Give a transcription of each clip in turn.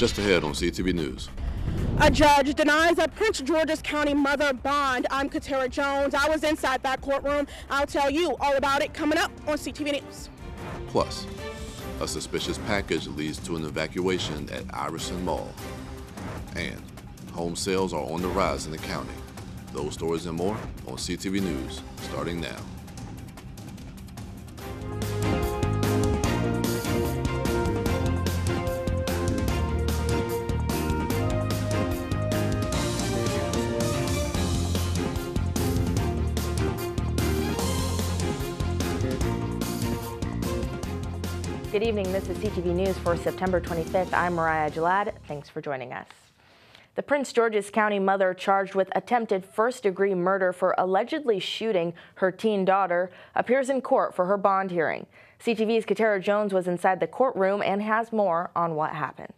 Just ahead on CTV News. A judge denies a Prince George's County mother bond. I'm Katara Jones. I was inside that courtroom. I'll tell you all about it coming up on CTV News. Plus, a suspicious package leads to an evacuation at Iverson Mall. And home sales are on the rise in the county. Those stories and more on CTV News, starting now. Good evening, this is CTV News for September 25th. I'm Mariah Jalad. Thanks for joining us. The Prince George's County mother charged with attempted first-degree murder for allegedly shooting her teen daughter appears in court for her bond hearing. CTV's Katara Jones was inside the courtroom and has more on what happened.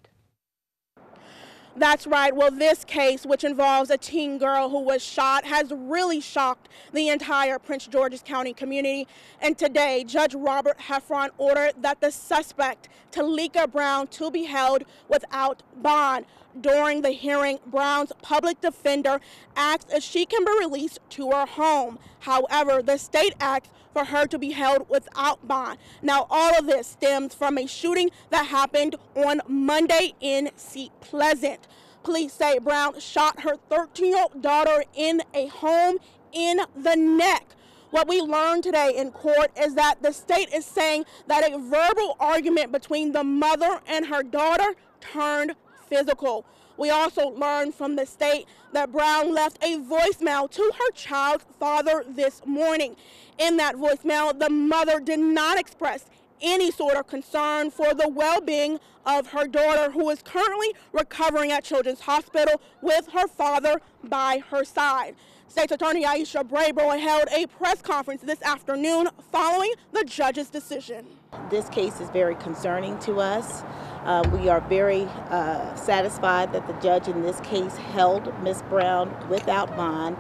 That's right. Well, this case, which involves a teen girl who was shot, has really shocked the entire Prince George's County community. And today, Judge Robert Heffron ordered that the suspect, Talika Brown, to be held without bond. During the hearing, Brown's public defender asked if she can be released to her home. However, the state asked for her to be held without bond. Now, all of this stems from a shooting that happened on Monday in Seat Pleasant. Police say Brown shot her 13-year-old daughter in a home in the neck. What we learned today in court is that the state is saying that a verbal argument between the mother and her daughter turned physical. We also learned from the state that Brown left a voicemail to her child's father this morning. In that voicemail, the mother did not express any sort of concern for the well-being of her daughter, who is currently recovering at Children's Hospital with her father by her side. State's Attorney Aisha Braybo held a press conference this afternoon following the judge's decision. This case is very concerning to us. We are very satisfied that the judge in this case held Ms. Brown without bond,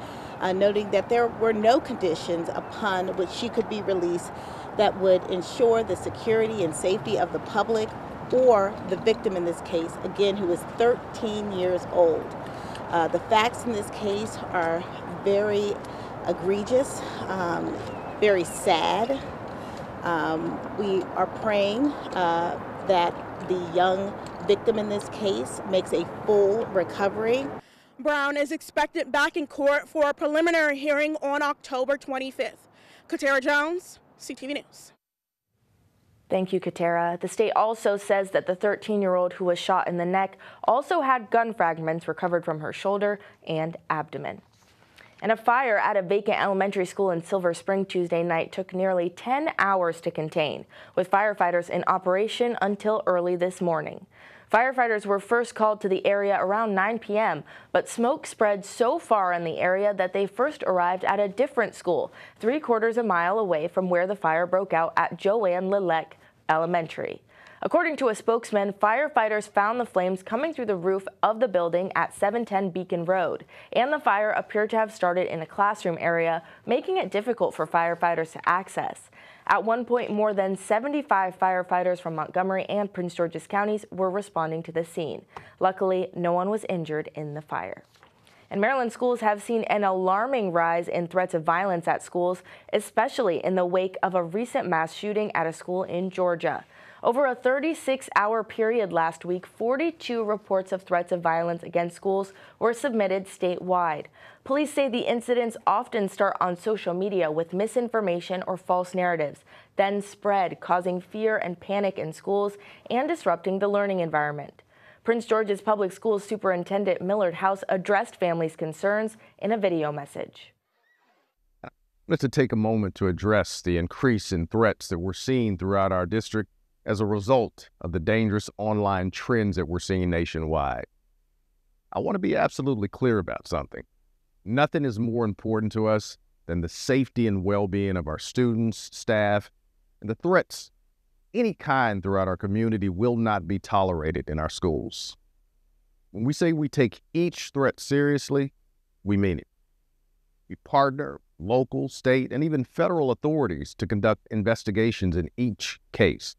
noting that there were no conditions upon which she could be released that would ensure the security and safety of the public or the victim in this case, again, who is 13 years old. The facts in this case are very egregious, very sad. We are praying that the young victim in this case makes a full recovery. Brown is expected back in court for a preliminary hearing on October 25th. Katara Jones, CTV News. Thank you, Katara. The state also says that the 13-year-old who was shot in the neck also had gun fragments recovered from her shoulder and abdomen. And a fire at a vacant elementary school in Silver Spring Tuesday night took nearly 10 hours to contain, with firefighters in operation until early this morning. Firefighters were first called to the area around 9 p.m., but smoke spread so far in the area that they first arrived at a different school, 3/4 mile away from where the fire broke out at Joanne Lilek Elementary. According to a spokesman, firefighters found the flames coming through the roof of the building at 710 Beacon Road, and the fire appeared to have started in a classroom area, making it difficult for firefighters to access. At one point, more than 75 firefighters from Montgomery and Prince George's counties were responding to the scene. Luckily, no one was injured in the fire. And Maryland schools have seen an alarming rise in threats of violence at schools, especially in the wake of a recent mass shooting at a school in Georgia. Over a 36-hour period last week, 42 reports of threats of violence against schools were submitted statewide. Police say the incidents often start on social media with misinformation or false narratives, then spread, causing fear and panic in schools and disrupting the learning environment. Prince George's Public Schools Superintendent Millard House addressed families' concerns in a video message. I wanted to take a moment to address the increase in threats that we're seeing throughout our district as a result of the dangerous online trends that we're seeing nationwide. I want to be absolutely clear about something. Nothing is more important to us than the safety and well-being of our students, staff, and the threats any kind throughout our community will not be tolerated in our schools. When we say we take each threat seriously, we mean it. We partner local, state, and even federal authorities to conduct investigations in each case.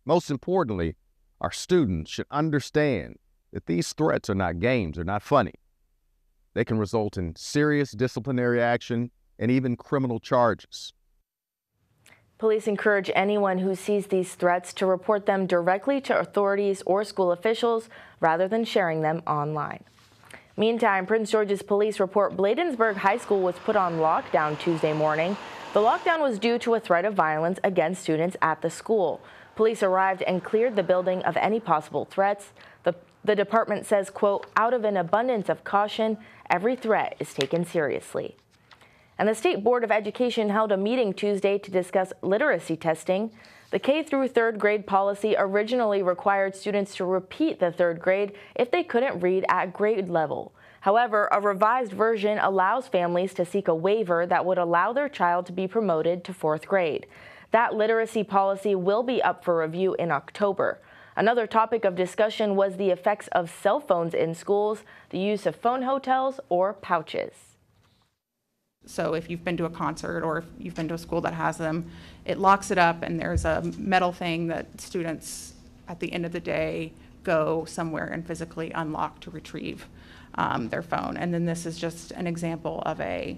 Most importantly, our students should understand that these threats are not games, they're not funny. They can result in serious disciplinary action and even criminal charges. Police encourage anyone who sees these threats to report them directly to authorities or school officials rather than sharing them online. Meantime, Prince George's police report Bladensburg High School was put on lockdown Tuesday morning. The lockdown was due to a threat of violence against students at the school. Police arrived and cleared the building of any possible threats. The department says, quote, out of an abundance of caution, every threat is taken seriously. And the State Board of Education held a meeting Tuesday to discuss literacy testing. The K through 3rd grade policy originally required students to repeat the 3rd grade if they couldn't read at grade level. However, a revised version allows families to seek a waiver that would allow their child to be promoted to 4th grade. That literacy policy will be up for review in October. Another topic of discussion was the effects of cell phones in schools, the use of phone hotels or pouches. So if you've been to a concert or if you've been to a school that has them, it locks it up and there's a metal thing that students at the end of the day go somewhere and physically unlock to retrieve their phone. And then this is just an example of a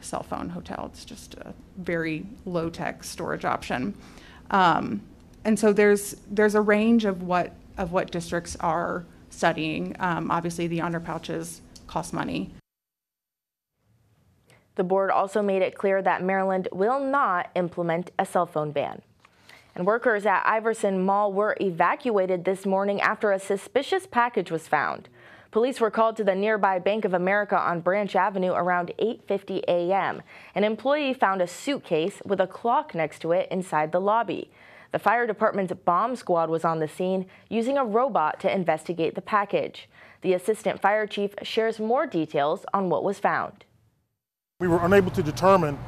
cell phone hotel. It's just a very low-tech storage option. And so there's a range of what districts are studying. Obviously the honor pouches cost money. The board also made it clear that Maryland will not implement a cell phone ban. And workers at Iverson Mall were evacuated this morning after a suspicious package was found. Police were called to the nearby Bank of America on Branch Avenue around 8:50 a.m. An employee found a suitcase with a clock next to it inside the lobby. The fire department's bomb squad was on the scene using a robot to investigate the package. The assistant fire chief shares more details on what was found. We were unable to determine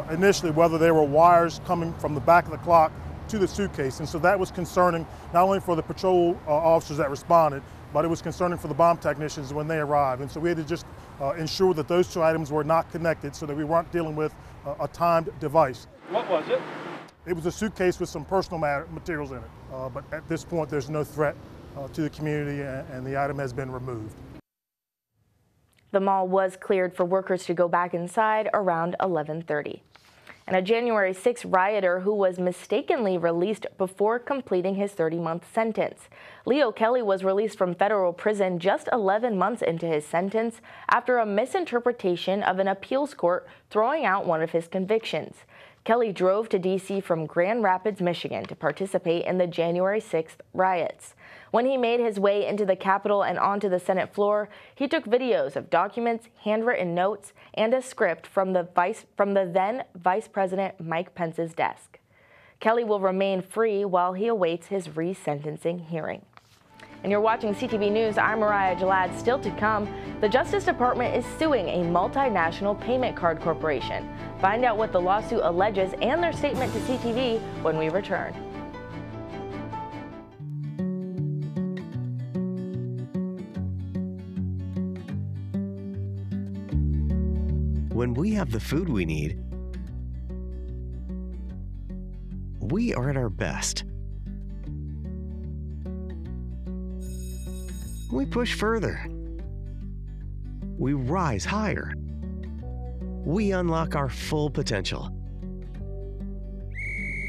initially whether there were wires coming from the back of the clock to the suitcase, and so that was concerning not only for the patrol officers that responded, but it was concerning for the bomb technicians when they arrived. And so we had to just ensure that those two items were not connected so that we weren't dealing with a timed device. What was it? It was a suitcase with some personal materials in it, but at this point there's no threat to the community and the item has been removed. The mall was cleared for workers to go back inside around 11:30. And a January 6 rioter who was mistakenly released before completing his 30-month sentence. Leo Kelly was released from federal prison just 11 months into his sentence after a misinterpretation of an appeals court throwing out one of his convictions. Kelly drove to D.C. from Grand Rapids, Michigan to participate in the January 6th riots. When he made his way into the Capitol and onto the Senate floor, he took videos of documents, handwritten notes, and a script from the then Vice President Mike Pence's desk. Kelly will remain free while he awaits his resentencing hearing. And you're watching CTV News. I'm Mariah Jalad. Still to come, the Justice Department is suing a multinational payment card corporation. Find out what the lawsuit alleges and their statement to CTV when we return. When we have the food we need, we are at our best. We push further. We rise higher. We unlock our full potential.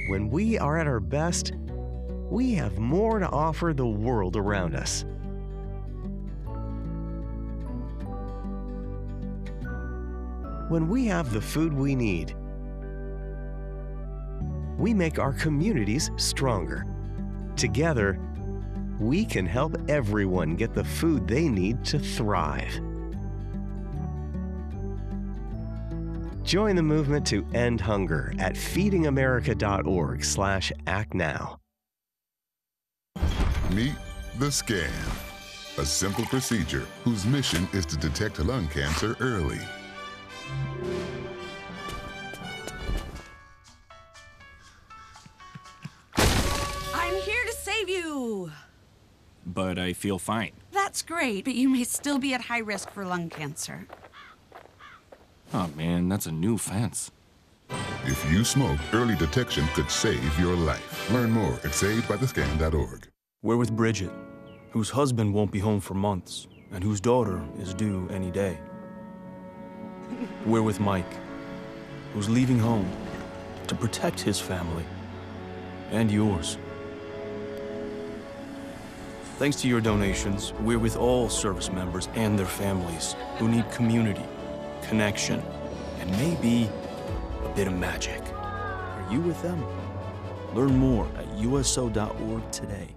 When we are at our best, we have more to offer the world around us. When we have the food we need, we make our communities stronger. Together, we can help everyone get the food they need to thrive. Join the movement to end hunger at feedingamerica.org/actnow. Meet the scan, a simple procedure whose mission is to detect lung cancer early. I'm here to save you. But I feel fine. That's great, but you may still be at high risk for lung cancer. Oh man, that's a new fence. If you smoke, early detection could save your life. Learn more at savedbythescan.org. We're with Bridget. whose husband won't be home for months, and whose daughter is due any day. We're with Mike, who's leaving home to protect his family and yours. Thanks to your donations, we're with all service members and their families who need community, connection, and maybe a bit of magic. Are you with them? Learn more at uso.org today.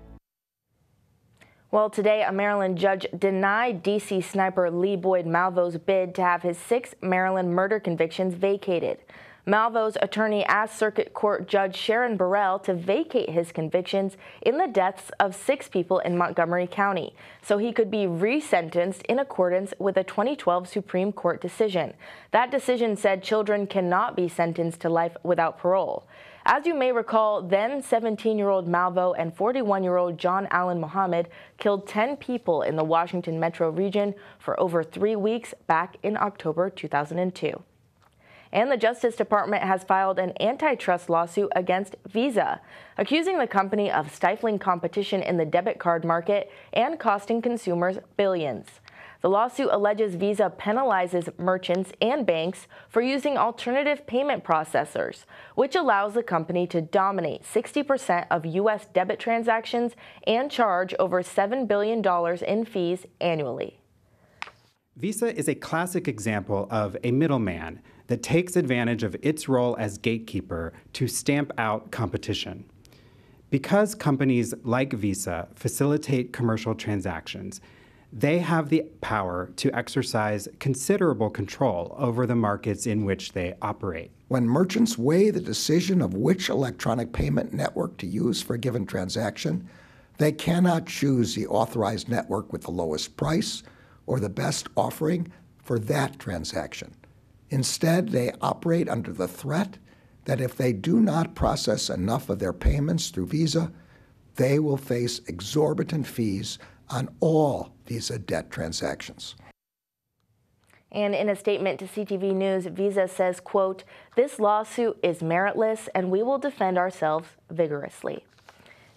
Well, today, a Maryland judge denied D.C. sniper Lee Boyd Malvo's bid to have his 6 Maryland murder convictions vacated. Malvo's attorney asked Circuit Court Judge Sharon Burrell to vacate his convictions in the deaths of 6 people in Montgomery County, so he could be resentenced in accordance with a 2012 Supreme Court decision. That decision said children cannot be sentenced to life without parole. As you may recall, then 17-year-old Malvo and 41-year-old John Allen Muhammad killed 10 people in the Washington metro region for over 3 weeks back in October 2002. And the Justice Department has filed an antitrust lawsuit against Visa, accusing the company of stifling competition in the debit card market and costing consumers billions. The lawsuit alleges Visa penalizes merchants and banks for using alternative payment processors, which allows the company to dominate 60% of U.S. debit transactions and charge over $7 billion in fees annually. Visa is a classic example of a middleman that takes advantage of its role as gatekeeper to stamp out competition. Because companies like Visa facilitate commercial transactions, they have the power to exercise considerable control over the markets in which they operate. When merchants weigh the decision of which electronic payment network to use for a given transaction, they cannot choose the authorized network with the lowest price or the best offering for that transaction. Instead, they operate under the threat that if they do not process enough of their payments through Visa, they will face exorbitant fees on all Visa debt transactions. And in a statement to CTV News, Visa says, quote, "This lawsuit is meritless and we will defend ourselves vigorously."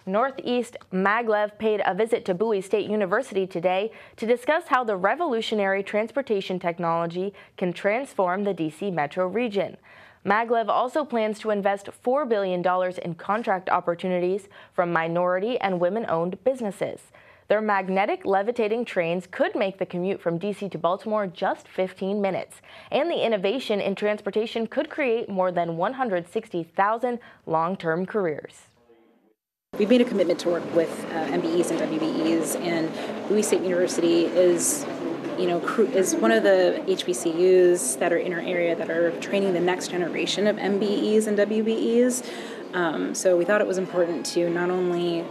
Northeast Maglev paid a visit to Bowie State University today to discuss how the revolutionary transportation technology can transform the D.C. metro region. Maglev also plans to invest $4 billion in contract opportunities from minority and women-owned businesses. Their magnetic levitating trains could make the commute from D.C. to Baltimore just 15 minutes, and the innovation in transportation could create more than 160,000 long-term careers. We've made a commitment to work with MBEs and WBEs, and Bowie State University is one of the HBCUs that are in our area that are training the next generation of MBEs and WBEs. So we thought it was important to not only,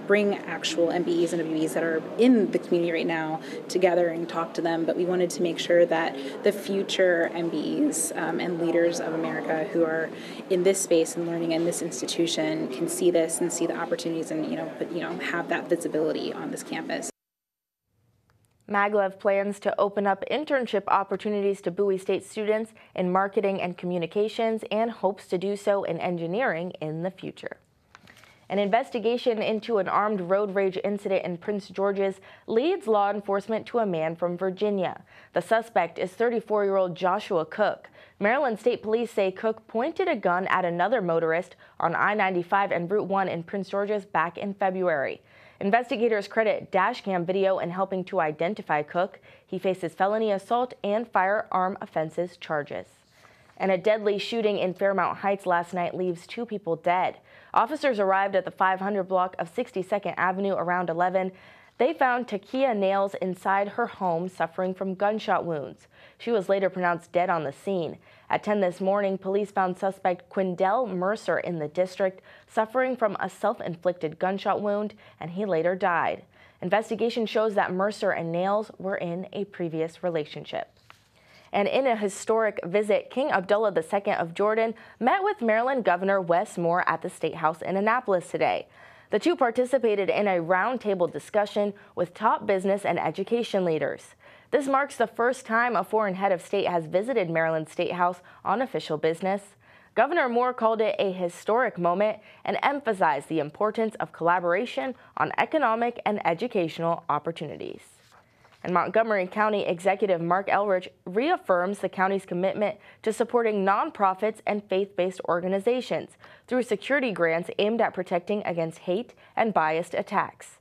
bring actual MBEs and WBEs that are in the community right now together and talk to them, but we wanted to make sure that the future MBEs and leaders of America who are in this space and learning in this institution can see this and see the opportunities and have that visibility on this campus. Maglev plans to open up internship opportunities to Bowie State students in marketing and communications and hopes to do so in engineering in the future. An investigation into an armed road rage incident in Prince George's leads law enforcement to a man from Virginia. The suspect is 34-year-old Joshua Cook. Maryland State Police say Cook pointed a gun at another motorist on I-95 and Route 1 in Prince George's back in February. Investigators credit dashcam video in helping to identify Cook. He faces felony assault and firearm offenses charges. And a deadly shooting in Fairmount Heights last night leaves 2 people dead. Officers arrived at the 500 block of 62nd Avenue around 11. They found Takia Nails inside her home suffering from gunshot wounds. She was later pronounced dead on the scene. At 10 this morning, police found suspect Quindell Mercer in the district suffering from a self-inflicted gunshot wound, and he later died. Investigation shows that Mercer and Nails were in a previous relationship. And in a historic visit, King Abdullah II of Jordan met with Maryland Governor Wes Moore at the State House in Annapolis today. The two participated in a roundtable discussion with top business and education leaders. This marks the first time a foreign head of state has visited Maryland State House on official business. Governor Moore called it a historic moment and emphasized the importance of collaboration on economic and educational opportunities. And Montgomery County Executive Mark Elrich reaffirms the county's commitment to supporting nonprofits and faith-based organizations through security grants aimed at protecting against hate and biased attacks.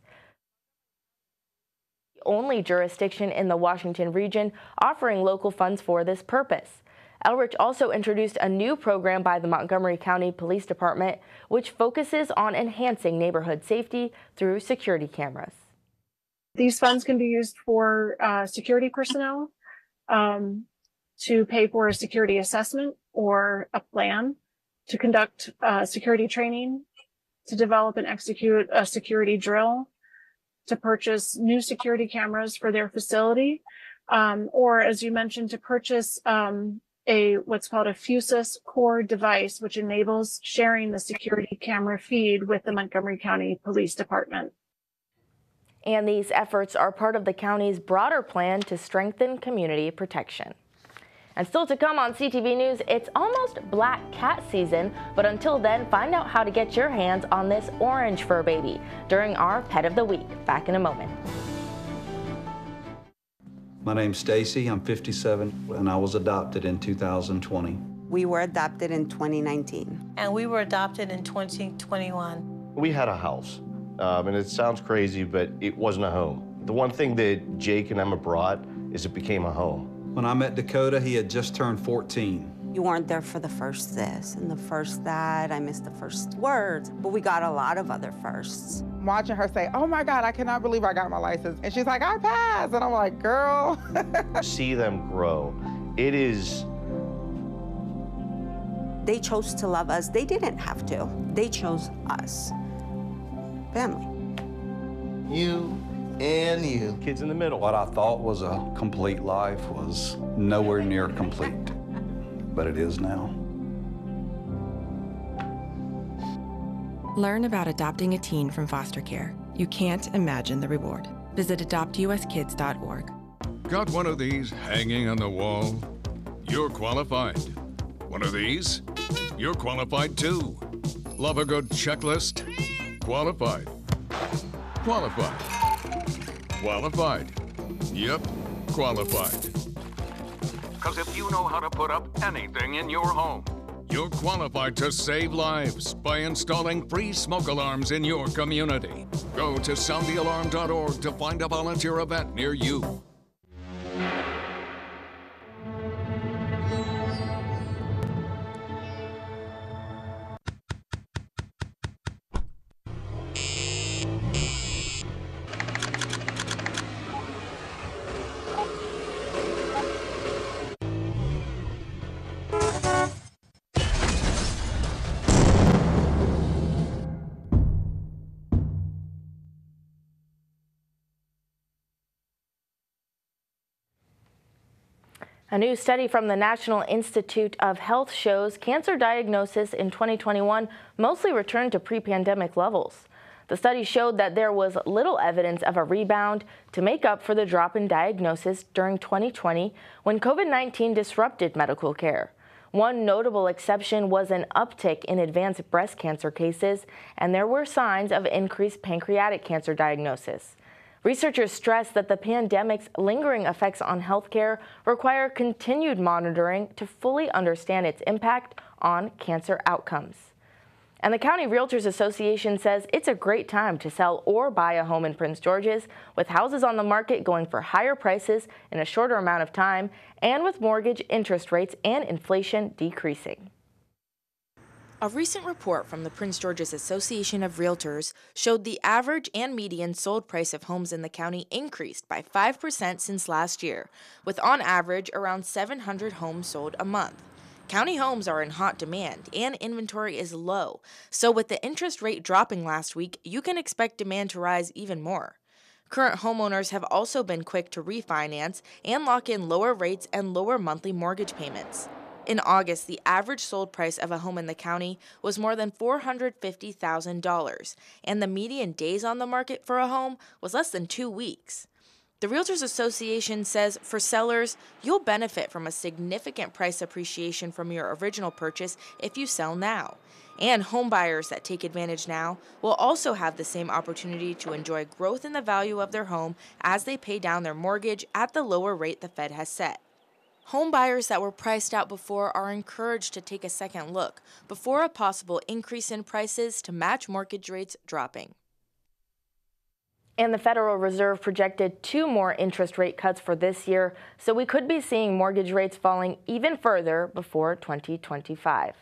The only jurisdiction in the Washington region offering local funds for this purpose. Elrich also introduced a new program by the Montgomery County Police Department, which focuses on enhancing neighborhood safety through security cameras. These funds can be used for security personnel to pay for a security assessment or a plan, to conduct security training, to develop and execute a security drill, to purchase new security cameras for their facility, or as you mentioned, to purchase what's called a FUSIS core device, which enables sharing the security camera feed with the Montgomery County Police Department. And these efforts are part of the county's broader plan to strengthen community protection. And still to come on CTV News, it's almost black cat season, but until then, find out how to get your hands on this orange fur baby during our Pet of the Week. Back in a moment. My name's Stacy, I'm 57, and I was adopted in 2020. We were adopted in 2019. And we were adopted in 2021. We had a house, and it sounds crazy, but it wasn't a home. The one thing that Jake and Emma brought is it became a home. When I met Dakota, he had just turned 14. You weren't there for the first this and the first that. I missed the first words, but we got a lot of other firsts. Watching her say, oh my God, I cannot believe I got my license. And she's like, I passed. And I'm like, girl. See them grow. It is. They chose to love us. They didn't have to. They chose us. Family. You and you. Kids in the middle. What I thought was a complete life was nowhere near complete, but it is now. Learn about adopting a teen from foster care. You can't imagine the reward. Visit adoptuskids.org. Got one of these hanging on the wall? You're qualified. One of these? You're qualified too. Love a good checklist? Qualified. Qualified. Qualified. Yep, qualified. Because if you know how to put up anything in your home, you're qualified to save lives by installing free smoke alarms in your community. Go to soundthealarm.org to find a volunteer event near you. A new study from the National Institute of Health shows cancer diagnosis in 2021 mostly returned to pre-pandemic levels. The study showed that there was little evidence of a rebound to make up for the drop in diagnosis during 2020 when COVID-19 disrupted medical care. One notable exception was an uptick in advanced breast cancer cases, and there were signs of increased pancreatic cancer diagnosis. Researchers stress that the pandemic's lingering effects on healthcare require continued monitoring to fully understand its impact on cancer outcomes. And the County Realtors Association says it's a great time to sell or buy a home in Prince George's, with houses on the market going for higher prices in a shorter amount of time, and with mortgage interest rates and inflation decreasing. A recent report from the Prince George's Association of Realtors showed the average and median sold price of homes in the county increased by 5% since last year, with on average around 700 homes sold a month. County homes are in hot demand and inventory is low, so with the interest rate dropping last week, you can expect demand to rise even more. Current homeowners have also been quick to refinance and lock in lower rates and lower monthly mortgage payments. In August, the average sold price of a home in the county was more than $450,000, and the median days on the market for a home was less than 2 weeks. The Realtors Association says for sellers, you'll benefit from a significant price appreciation from your original purchase if you sell now. And home buyers that take advantage now will also have the same opportunity to enjoy growth in the value of their home as they pay down their mortgage at the lower rate the Fed has set. Home buyers that were priced out before are encouraged to take a second look before a possible increase in prices to match mortgage rates dropping. And the Federal Reserve projected 2 more interest rate cuts for this year, so we could be seeing mortgage rates falling even further before 2025.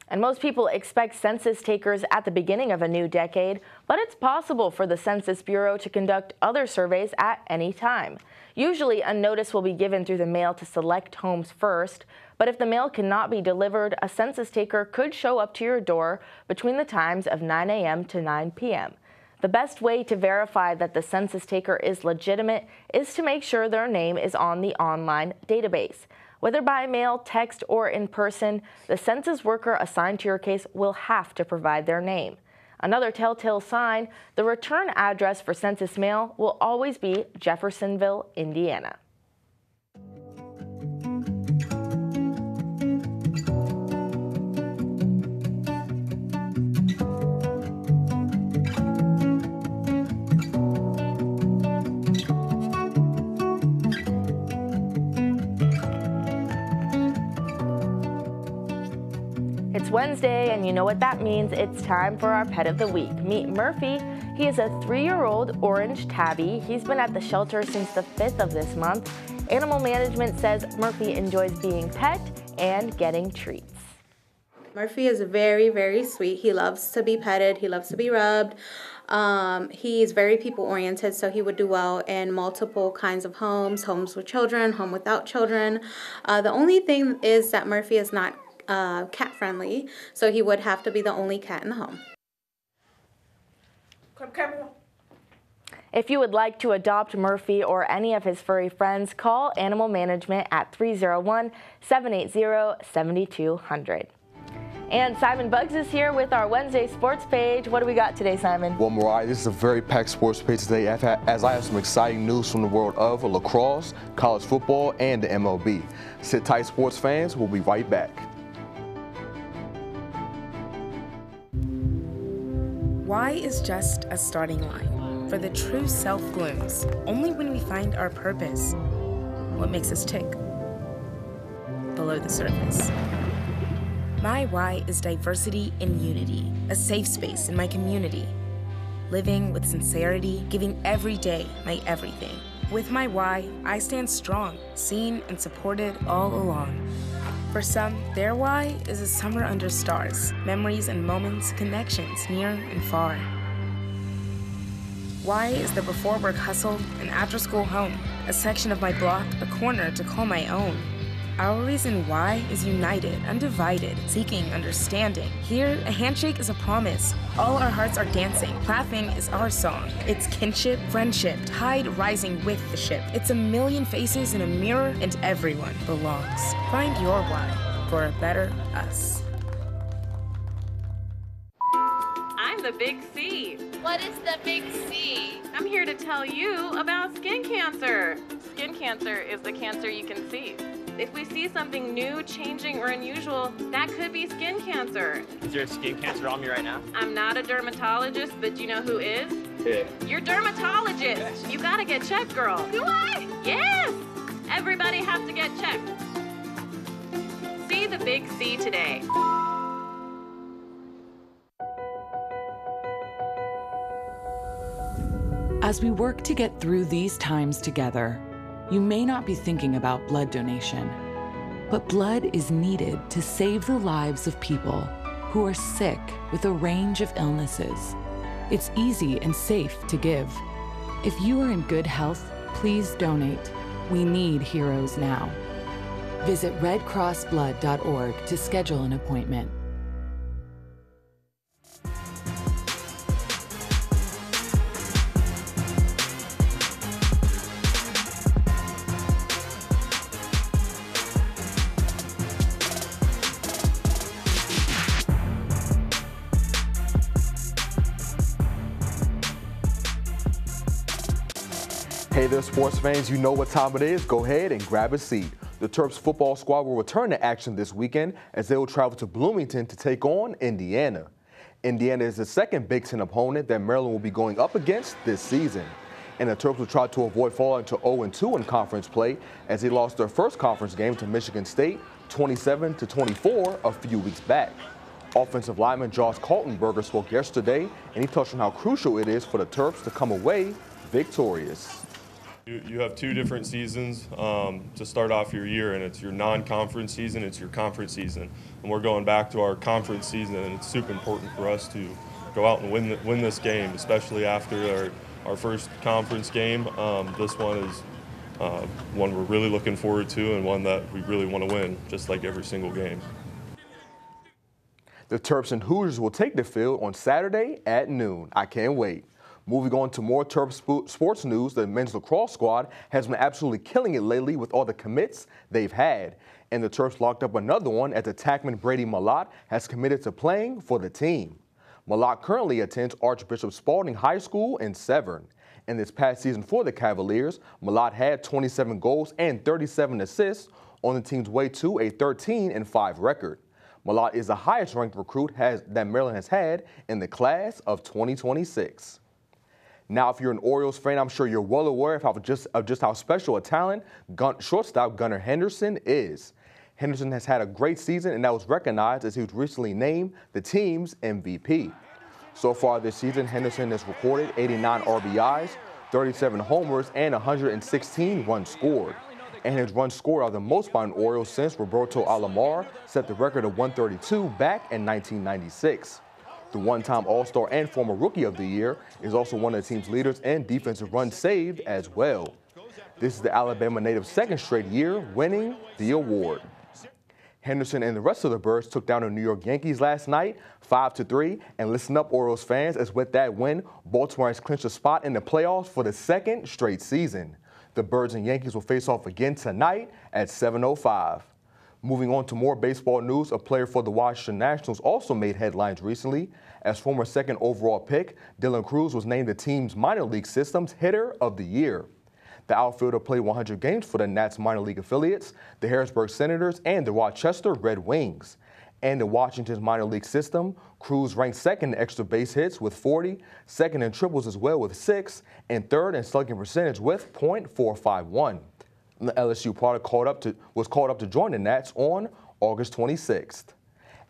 And most people expect census takers at the beginning of a new decade, but it's possible for the Census Bureau to conduct other surveys at any time. Usually, a notice will be given through the mail to select homes first, but if the mail cannot be delivered, a census taker could show up to your door between the times of 9 a.m. to 9 p.m. The best way to verify that the census taker is legitimate is to make sure their name is on the online database. Whether by mail, text, or in person, the census worker assigned to your case will have to provide their name. Another telltale sign, the return address for census mail will always be Jeffersonville, Indiana. It's Wednesday, and you know what that means. It's time for our Pet of the Week. Meet Murphy. He is a 3-year-old orange tabby. He's been at the shelter since the 5th of this month. Animal management says Murphy enjoys being pet and getting treats. Murphy is very, very sweet. He loves to be petted. He loves to be rubbed. He's very people-oriented, so he would do well in multiple kinds of homes with children, home without children. The only thing is that Murphy is not cat-friendly, so he would have to be the only cat in the home. If you would like to adopt Murphy or any of his furry friends, call Animal Management at 301-780-7200. And Simon Buggs is here with our Wednesday sports page. What do we got today, Simon? Well, Mariah, this is a very packed sports page today as I have some exciting news from the world of lacrosse, college football, and the MLB. Sit tight, sports fans. We'll be right back. Why is just a starting line, for the true self blooms only when we find our purpose. What makes us tick? Below the surface. My why is diversity and unity, a safe space in my community. Living with sincerity, giving every day my everything. With my why, I stand strong, seen and supported all along. For some, their why is a summer under stars, memories and moments, connections near and far. Why is the before work hustle, an after school home, a section of my block, a corner to call my own. Our reason why is united, undivided, seeking understanding. Here, a handshake is a promise. All our hearts are dancing. Laughing is our song. It's kinship, friendship, tide rising with the ship. It's a million faces in a mirror, and everyone belongs. Find your why for a better us. I'm the Big C. What is the Big C? I'm here to tell you about skin cancer. Skin cancer is the cancer you can see. If we see something new, changing, or unusual, that could be skin cancer. Is there skin cancer on me right now? I'm not a dermatologist, but you know who is? Yeah. Your dermatologist. Yes. You gotta get checked, girl. Do I? Yes! Everybody has to get checked. See the Big C today. As we work to get through these times together, you may not be thinking about blood donation, but blood is needed to save the lives of people who are sick with a range of illnesses. It's easy and safe to give. If you are in good health, please donate. We need heroes now. Visit redcrossblood.org to schedule an appointment. Hey there, sports fans. You know what time it is. Go ahead and grab a seat. The Terps football squad will return to action this weekend as they will travel to Bloomington to take on Indiana. Indiana is the second Big Ten opponent that Maryland will be going up against this season. And the Terps will try to avoid falling to 0-2 in conference play as they lost their first conference game to Michigan State 27-24 a few weeks back. Offensive lineman Josh Kaltenberger spoke yesterday, and he touched on how crucial it is for the Terps to come away victorious. You have two different seasons to start off your year, and it's your non-conference season, it's your conference season. And we're going back to our conference season, and it's super important for us to go out and win this game, especially after our first conference game. This one is one we're really looking forward to and one that we really want to win, just like every single game. The Terps and Hoosiers will take the field on Saturday at noon. I can't wait. Moving on to more Terps sports news, the men's lacrosse squad has been absolutely killing it lately with all the commits they've had. And the Terps locked up another one as attackman Brady Malott has committed to playing for the team. Malott currently attends Archbishop Spalding High School in Severn. In this past season for the Cavaliers, Malott had 27 goals and 37 assists on the team's way to a 13-5 record. Malott is the highest ranked recruit that Maryland has had in the class of 2026. Now, if you're an Orioles fan, I'm sure you're well aware of just how special a talent shortstop Gunnar Henderson is. Henderson has had a great season, and that was recognized as he was recently named the team's MVP. So far this season, Henderson has recorded 89 RBIs, 37 homers, and 116 runs scored. And his runs scored are the most by an Oriole since Roberto Alomar set the record of 132 back in 1996. The one-time All-Star and former Rookie of the Year is also one of the team's leaders in defensive runs saved as well. This is the Alabama native's second straight year winning the award. Henderson and the rest of the Birds took down the New York Yankees last night 5-3, and listen up, Orioles fans, as with that win, Baltimore has clinched a spot in the playoffs for the second straight season. The Birds and Yankees will face off again tonight at 7:05. Moving on to more baseball news, a player for the Washington Nationals also made headlines recently. As former second overall pick, Dylan Cruz was named the team's minor league system's hitter of the year. The outfielder played 100 games for the Nats minor league affiliates, the Harrisburg Senators, and the Rochester Red Wings. And in Washington's minor league system, Cruz ranked second in extra base hits with 40, second in triples as well with 6, and third in slugging percentage with .451. The LSU product was called up to join the Nats on August 26th.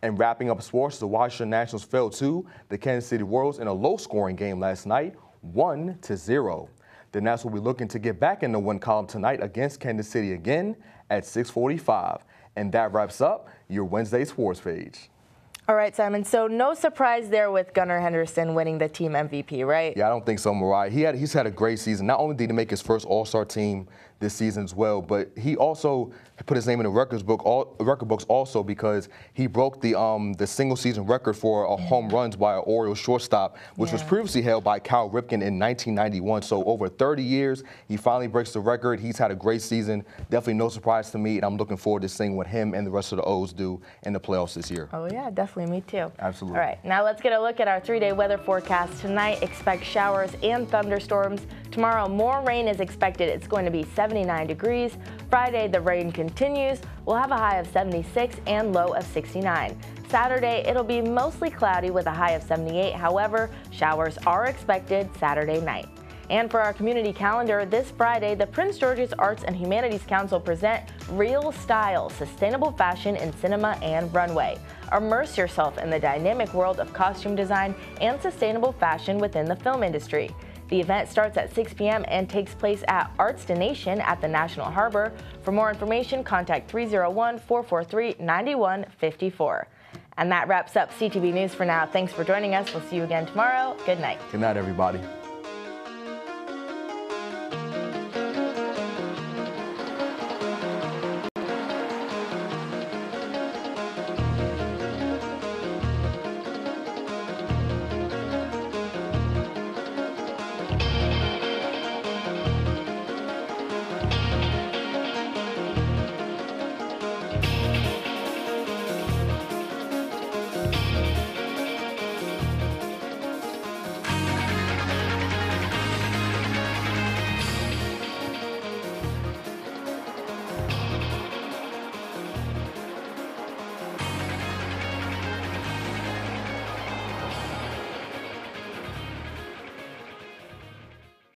And wrapping up sports, the Washington Nationals fell to the Kansas City Royals in a low-scoring game last night, 1-0. The Nats will be looking to get back in the win column tonight against Kansas City again at 6:45. And that wraps up your Wednesday sports page. All right, Simon, so no surprise there with Gunnar Henderson winning the team MVP, right? Yeah, I don't think so, Mariah. He's had a great season. Not only did he make his first All-Star team this season as well, but he also put his name in the record books also because he broke the single season record for home runs by an Orioles shortstop, which was previously held by Cal Ripken in 1991. So over 30 years, he finally breaks the record. He's had a great season. Definitely no surprise to me, and I'm looking forward to seeing what him and the rest of the O's do in the playoffs this year. Oh, yeah, definitely. Me too. Absolutely. All right, now let's get a look at our 3-day weather forecast. Tonight, expect showers and thunderstorms. Tomorrow, more rain is expected. It's going to be 79 degrees. Friday, the rain continues. We'll have a high of 76 and low of 69. Saturday, it'll be mostly cloudy with a high of 78. However, showers are expected Saturday night. And for our community calendar, this Friday, the Prince George's Arts and Humanities Council present Real Style, Sustainable Fashion in Cinema and Runway. Immerse yourself in the dynamic world of costume design and sustainable fashion within the film industry. The event starts at 6 p.m. and takes place at Arts Donation at the National Harbor. For more information, contact 301-443-9154. And that wraps up CTV News for now. Thanks for joining us. We'll see you again tomorrow. Good night. Good night, everybody.